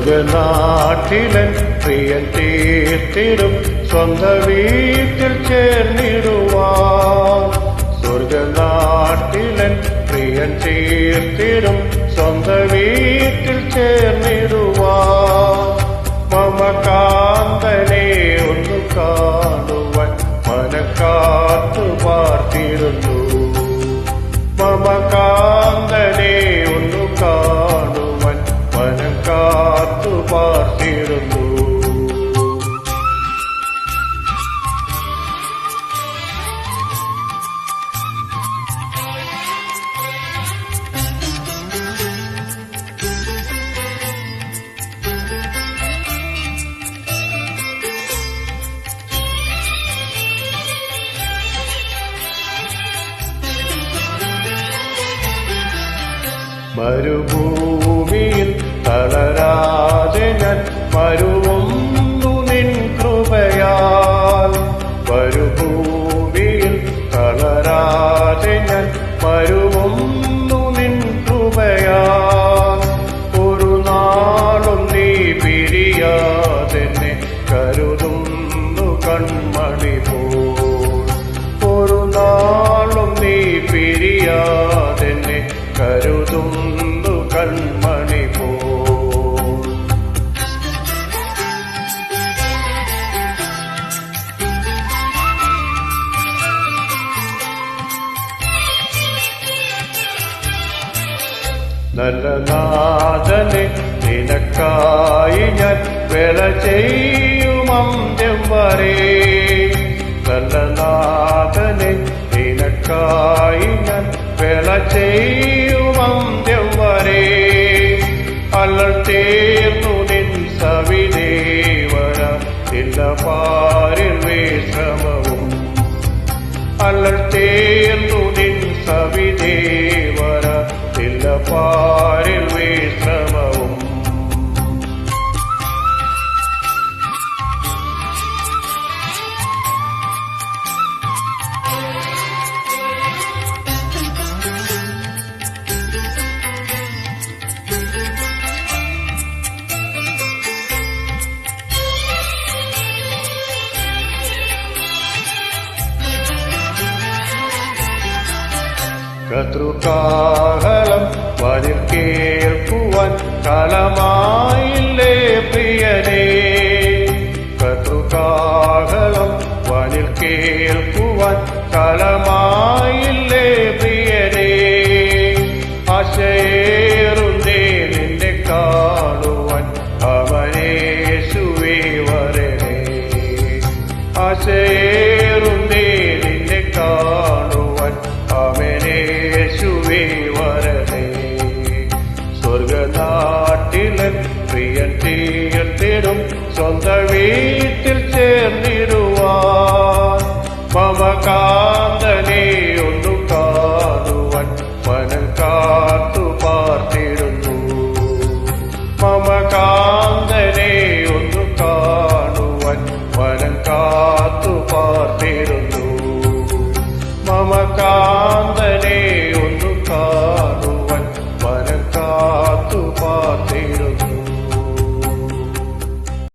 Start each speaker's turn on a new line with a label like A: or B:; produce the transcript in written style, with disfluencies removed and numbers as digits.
A: സ്വർഗനാട്ടിലൻ പ്രിയൻ തീർത്തിടും സ്വന്ത വീട്ടിൽ ചേർന്നിടുവാൻ. സ്വർഗനാട്ടിലൻ പ്രിയൻ തീർത്തിടും സ്വന്ത വീട്ടിൽ ചേർന്നിടുവാൻ. മമകാന്തനെ ഒന്നു കാണുവാൻ മനക്കാത്തു പാർത്തിരുന്നു. മമകാന്തനെ ഒന്നു കാണുവാൻ മനക്കാത്തു പാർത്തിരുന്നു. മരുഭൂമിയിൽ തളരാതെ ഞാൻ മരുവുന്നു നിൻ കൃപയാൽ. മരുഭൂമിയിൽ തളരാതെ ഞാൻ മരുവുന്നു നിൻ കൃപയാൽ. ഒരു നാളും നീ പിരിയാതെന്നെ കരുതുന്നു കൺമണി പോൽ. ഒരു നാളും നീ പിരിയാതെന്നെ കരുതുന്നു കൺമണി പോൽ. നല്ല നാഥനെ നിനക്കായി ഞാൻ വേല ചെയ്യും അന്ത്യം വരെ. നല്ല നാഥനെ നിനക്കായി ഞാൻ വേല ചെയ്യും അന്ത്യം വരെ. അല്ലൽ തീർന്നു നിൻ സവിദേവര ഇല്ല പാരിൽ വിശ്രമവും. അല്ലൽ തീർന്നു നിൻ സവിദേവര ഇല്ല പാരിൽ വിശ്രമവും. കതൃകാഹളം വരിൽ കേൾക്കുവാൻ കാലമായില്ലേ പ്രിയനേ. കതൃകാഹളം വരിൽ കേൾക്കുവാൻ കാലമായില്ലേ പ്രിയനേ. ആശയേറുന്നേ നിന്നെ കാണുവാൻ അവനേശുവേ വരണേ. ആശയേറുന്നേ നിന്നെ കാണുവാൻ അവനേശുവേ വരണേ. സ്വർഗനാട്ടിലൻ പ്രിയൻ തീർത്തിടും സ്വന്ത വീട്ടിൽ ചേർന്നിടും.